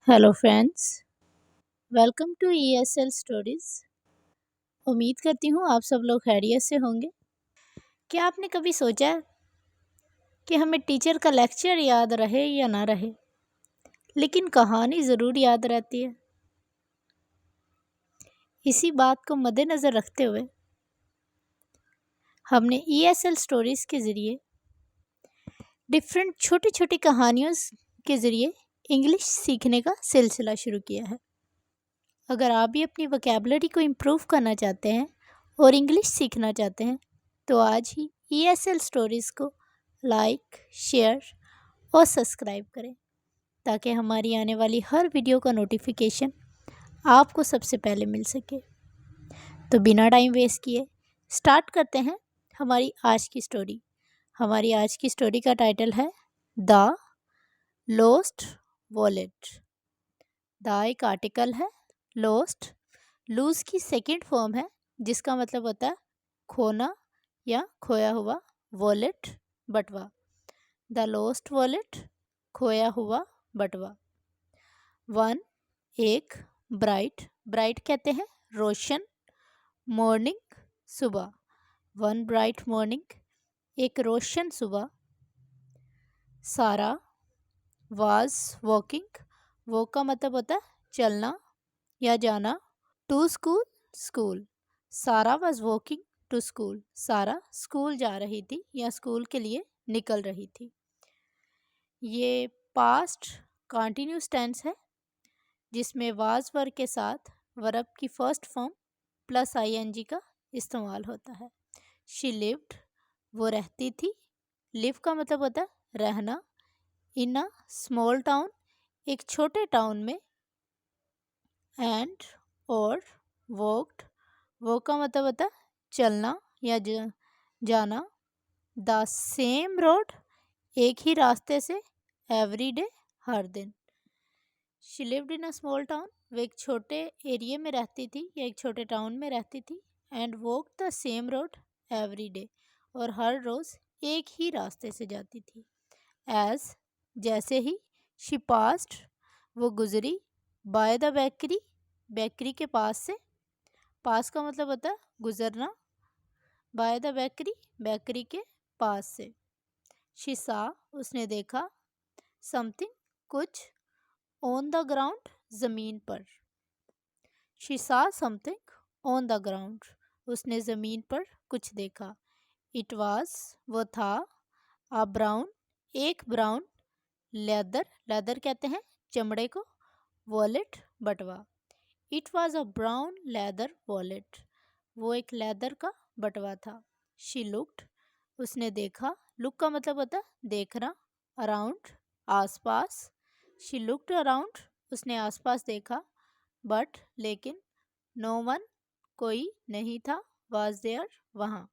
Hello friends, welcome to ESL stories. उम्मीद करती हूँ आप सब लोग खैरियत से होंगे। क्या आपने कभी सोचा है कि हमें टीचर का लेक्चर याद रहे या ना रहे, लेकिन कहानी ज़रूर याद रहती है। इसी बात को मद्देनज़र रखते हुए हमने ईएसएल स्टोरीज़ के ज़रिए डिफरेंट छोटी छोटी कहानियों के ज़रिए इंग्लिश सीखने का सिलसिला शुरू किया है। अगर आप भी अपनी वोकैबुलरी को इम्प्रूव करना चाहते हैं और इंग्लिश सीखना चाहते हैं तो आज ही ईएसएल स्टोरीज़ को लाइक, शेयर और सब्सक्राइब करें ताकि हमारी आने वाली हर वीडियो का नोटिफिकेशन आपको सबसे पहले मिल सके। तो बिना टाइम वेस्ट किए स्टार्ट करते हैं हमारी आज की स्टोरी। हमारी आज की स्टोरी का टाइटल है द लॉस्ट वॉलेट। द एक आर्टिकल है, लॉस्ट लूज की सेकंड फॉर्म है जिसका मतलब होता है खोना या खोया हुआ। वॉलेट बटवा। द लॉस्ट वॉलेट, खोया हुआ बटवा। वन एक, ब्राइट ब्राइट कहते हैं रोशन, मॉर्निंग सुबह। वन ब्राइट मॉर्निंग, एक रोशन सुबह। सारा वाज वॉकिंग, वॉक का मतलब होता है चलना या जाना। टू स्कूल स्कूल, सारा वाज वॉकिंग टू स्कूल, सारा स्कूल जा रही थी या स्कूल के लिए निकल रही थी। ये पास्ट कंटिन्यूस टेंस है जिसमें वाज वर्ब के साथ वर्ब की फर्स्ट फॉर्म प्लस आईएनजी का इस्तेमाल होता है। शी लिव्ड, वो रहती थी। लिव का मतलब होता है रहना। इन अ स्मॉल टाउन, एक छोटे टाउन में। एंड और वॉकड, वॉक का मतलब होता है चलना या जाना। द सेम रोड, एक ही रास्ते से। एवरी डे, हर दिन। She lived in a small town, वो एक छोटे एरिया में रहती थी या एक छोटे टाउन में रहती थी। And walk the same road every day, और हर रोज़ एक ही रास्ते से जाती थी। एज, जैसे ही। शी पास्ट, वो गुजरी। बाय द बेकरी, बेकरी के पास से। पास का मतलब होता है गुजरना। बाय द बेकरी, बेकरी के पास से। शी सा, उसने देखा। समथिंग, कुछ। ऑन द ग्राउंड, ज़मीन पर। शी सा समथिंग ऑन द ग्राउंड, उसने ज़मीन पर कुछ देखा। इट वाज, वो था। अ ब्राउन, एक ब्राउन। लेदर, लेदर कहते हैं चमड़े को। वॉलेट बटवा। It was a brown leather wallet, वो एक लेदर का बटवा था। शी लुक्ड, उसने देखा। लुक का मतलब होता है देखना। अराउंड, आसपास। शी लुक्ड अराउंड, उसने आसपास देखा। बट, लेकिन। नो वन, कोई नहीं था। वाज देयर, वहाँ।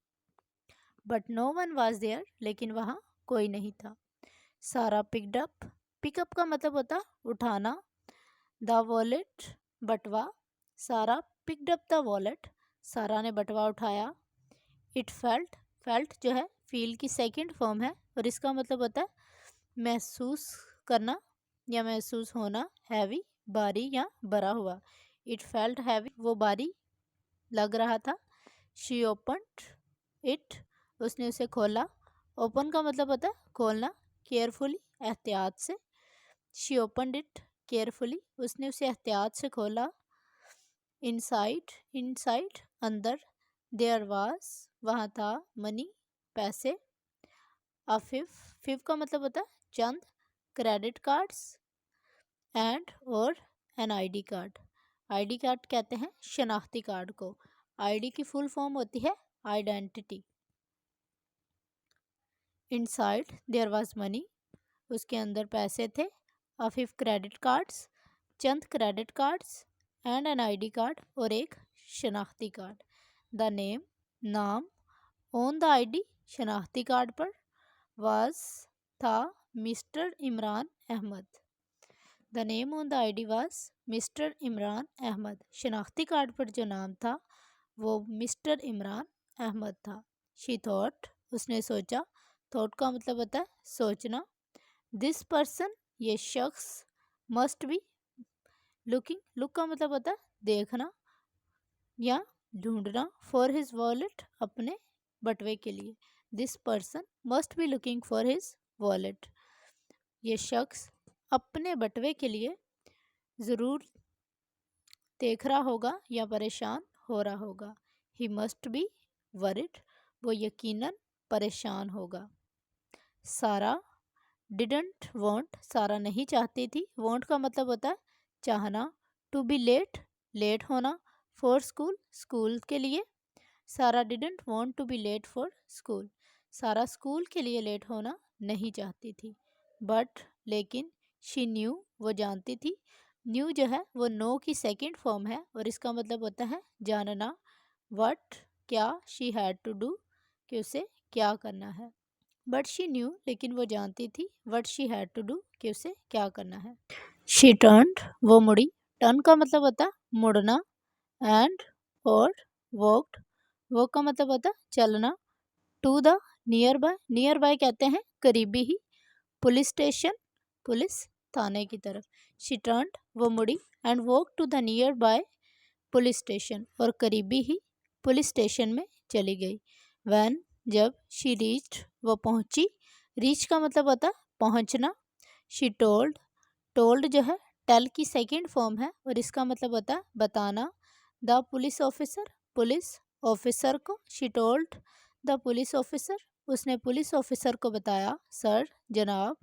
But no one was there, लेकिन वहाँ कोई नहीं था। सारा पिकड अप, पिकअप का मतलब होता उठाना। द वॉलेट, बटवा। सारा पिकड अप द वॉलेट, सारा ने बटवा उठाया। इट फेल्ट, फेल्ट जो है फील की सेकंड फॉर्म है और इसका मतलब होता है महसूस करना या महसूस होना। हैवी, भारी या भरा हुआ। इट फेल्ट हैवी, वो भारी लग रहा था। शी ओपन्ड इट, उसने उसे खोला। ओपन का मतलब होता है खोलना। केयरफुली, एहतियात से। शी ओपन्ड इट केयरफुली, उसने उसे एहतियात से खोला। इनसाइड, इनसाइड अंदर। देयर वाज, वहाँ था। मनी, पैसे। फिफ, फिफ का मतलब होता है चंद। Credit cards. एंड और an ID card, ID card कहते हैं शनाख्ती कार्ड को। आईडी की फुल फॉर्म होती है identity. Inside there was money, उसके अंदर पैसे थे। फिफ क्रेडिट कार्ड्स, चंद credit cards. And an ID card, और एक शनाख्ती कार्ड। द नेम, नाम। ऑन द आईडी, शनाख्ती कार्ड पर। वाज, था। Mister Imran Ahmed, the name on the ID was mister Imran Ahmad, शनाख्ती card पर जो नाम था वो मिस्टर इमरान अहमद था। शी थॉट, उसने सोचा। थॉट का मतलब होता है सोचना। दिस पर्सन, ये शख्स। मस्ट बी, लुकिंग, लुक का मतलब होता है देखना या ढूंढना, फॉर हिज वॉलेट अपने बटवे के लिए। This person must be looking for his wallet, ये शख्स अपने बटवे के लिए ज़रूर देख रहा होगा या परेशान हो रहा होगा। ही मस्ट बी वरिड, वो यकीनन परेशान होगा। सारा डिडंट वॉन्ट, सारा नहीं चाहती थी। वॉन्ट का मतलब होता है चाहना। टू बी लेट, लेट होना। फॉर स्कूल, स्कूल के लिए। सारा didn't want to be late for school, सारा स्कूल के लिए लेट होना नहीं चाहती थी। बट लेकिन, शी न्यू, वो जानती थी। न्यू जो है वो नो की सेकंड फॉर्म है और इसका मतलब होता है जानना। वट, क्या, शी हैड टू डू, कि उसे क्या करना है। बट शी न्यू, लेकिन वो जानती थी। What she had to do, कि उसे क्या करना है। शी टर्न्ड, वो मुड़ी। टर्न का मतलब होता है मुड़ना। एंड, और वॉकड, वॉक का मतलब होता है चलना। To the nearby, nearby कहते हैं करीबी ही। पुलिस स्टेशन, पुलिस थाने की तरफ। शी टर्न्ड, वो मुड़ी। And walk to the nearby police station, और करीबी ही पुलिस स्टेशन में चली गई। वैन, जब। शी रीच्ड, वो पहुंची। रीच का मतलब होता है पहुंचना। शी टोल्ड, टोल्ड जो है टेल की सेकंड फॉर्म है और इसका मतलब होता है बताना। The police officer, police officer को। She told the police officer, उसने पुलिस ऑफिसर को बताया। सर, जनाब।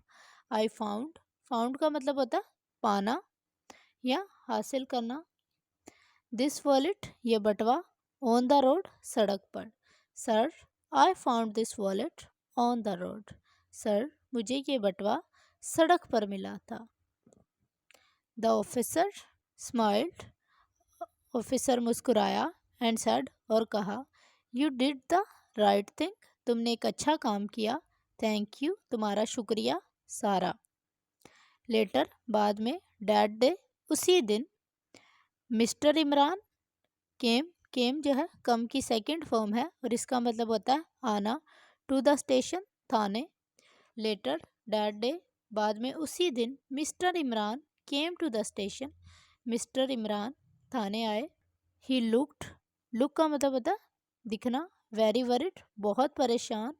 आई फाउंड, फाउंड का मतलब होता है पाना या हासिल करना। दिस वॉलेट, ये बटवा। ऑन द रोड, सड़क पर। Sir, I found this wallet on the road, sir, मुझे ये बटवा सड़क पर मिला था। द ऑफिसर स्माइल्ड, ऑफिसर मुस्कुराया। एंड सेड, और कहा, you did the right thing, तुमने एक अच्छा काम किया। थैंक यू, तुम्हारा शुक्रिया। सारा। लेटर, बाद में। डैट डे, उसी दिन। मिस्टर इमरान केम, केम जो है कम की सेकंड फॉर्म है और इसका मतलब होता है आना। टू द स्टेशन, थाने। लेटर, डैट डे, बाद में उसी दिन। Mister Imran came to the station, mister Imran थाने आए। ही लुक्ड, लुक का मतलब होता है दिखना। वेरी वरिड, बहुत परेशान।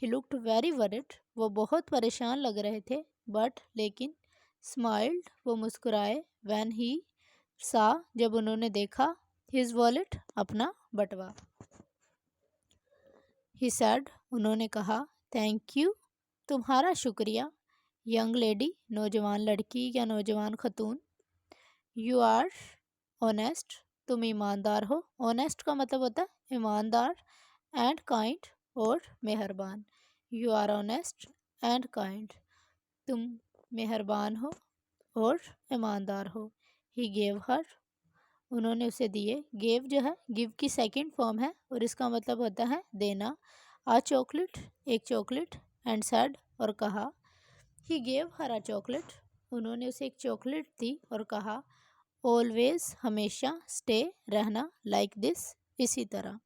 ही लुक्ड वेरी वरिड, वो बहुत परेशान लग रहे थे। बट लेकिन, स्माइल्ड, वो मुस्कुराए। वैन ही सा, जब उन्होंने देखा। हिज वॉलेट, अपना बटवा। ही सैड, उन्होंने कहा। थैंक यू, तुम्हारा शुक्रिया। यंग लेडी, नौजवान लड़की या नौजवान खतून। यू आर ऑनेस्ट, तुम ईमानदार हो। ऑनेस्ट का मतलब होता है ईमानदार। एंड काइंड, और मेहरबान। You are honest and kind, तुम मेहरबान हो और ईमानदार हो। ही गेव हर, उन्होंने उसे दिए। गेव जो है गिव की सेकंड फॉर्म है और इसका मतलब होता है देना। आ चॉकलेट, एक चॉकलेट। एंड सैड, और कहा। He gave her a chocolate, उन्होंने उसे एक चॉकलेट दी और कहा। ऑलवेज, हमेशा। स्टे, रहना। लाइक दिस, इसी तरह।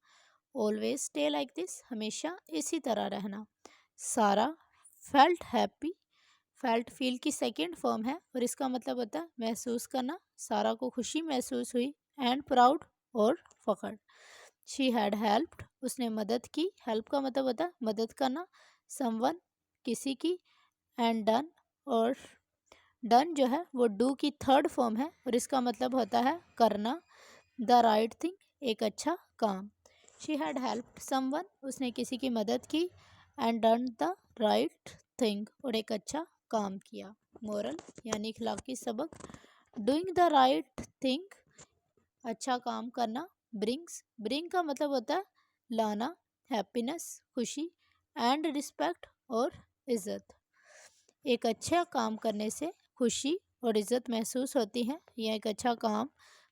ऑलवेज स्टे लाइक दिस, हमेशा इसी तरह रहना। सारा फेल्ट हैप्पी, फेल्ट फील की सेकेंड फॉर्म है और इसका मतलब होता है महसूस करना। सारा को खुशी महसूस हुई। एंड प्राउड, और फख्र। शी हैड हेल्प्ड, उसने मदद की। हेल्प का मतलब होता है मदद करना। समवन, किसी की। एंड डन, और डन जो है वो डू की थर्ड फॉर्म है और इसका मतलब होता है करना। द राइट थिंग, एक अच्छा काम। शी हैड हेल्प्ड समवन, उसने किसी की मदद की। And done the right thing, और एक अच्छा काम किया। मोरल यानी इखलाकी सबक। डूइंग द राइट थिंग, अच्छा काम करना। ब्रिंग्स, ब्रिंग का मतलब होता है लाना। हैप्पीनेस, खुशी। एंड रिस्पेक्ट, और इज़्ज़त। एक अच्छा काम करने से खुशी और इज़्ज़त महसूस होती है। यह एक अच्छा काम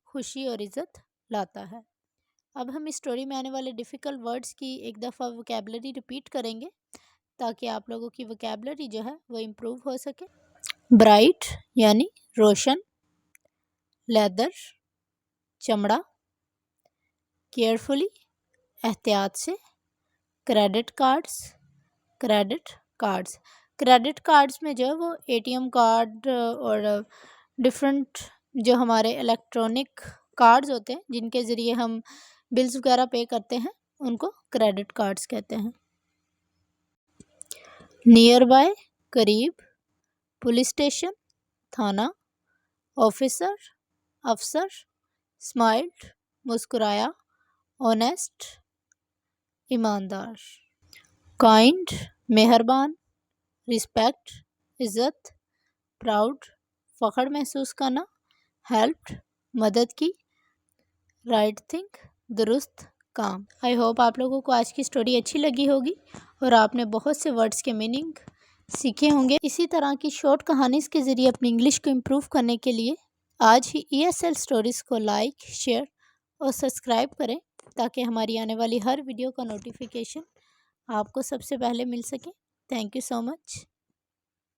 खुशी और इज़्ज़त लाता है। अब हम इस स्टोरी में आने वाले डिफ़िकल्ट वर्ड्स की एक दफ़ा वोकैबुलरी रिपीट करेंगे ताकि आप लोगों की वोकैबुलरी जो है वो इम्प्रूव हो सके। ब्राइट यानी रोशन। लेदर, चमड़ा। केयरफुली, एहतियात से। Credit cards, credit cards. Credit cards में जो है वो एटीएम कार्ड और डिफरेंट जो हमारे इलेक्ट्रॉनिक कार्ड्स होते हैं जिनके ज़रिए हम बिल्स वगैरह पे करते हैं उनको क्रेडिट कार्ड्स कहते हैं। नियर बाय करीब, पुलिस स्टेशन थाना, ऑफिसर अफसर, स्माइल्ड मुस्कुराया, ऑनेस्ट ईमानदार, काइंड मेहरबान, रिस्पेक्ट इज़्ज़त, प्राउड फ़ख्र महसूस करना, हेल्प्ड मदद की, राइट थिंक दुरुस्त काम। आई होप आप लोगों को आज की स्टोरी अच्छी लगी होगी और आपने बहुत से वर्ड्स के मीनिंग सीखे होंगे। इसी तरह की शॉर्ट कहानीज़ के ज़रिए अपनी इंग्लिश को इम्प्रूव करने के लिए आज ही ESL स्टोरीज़ को लाइक, शेयर और सब्सक्राइब करें ताकि हमारी आने वाली हर वीडियो का नोटिफिकेशन आपको सबसे पहले मिल सके। Thank you so much.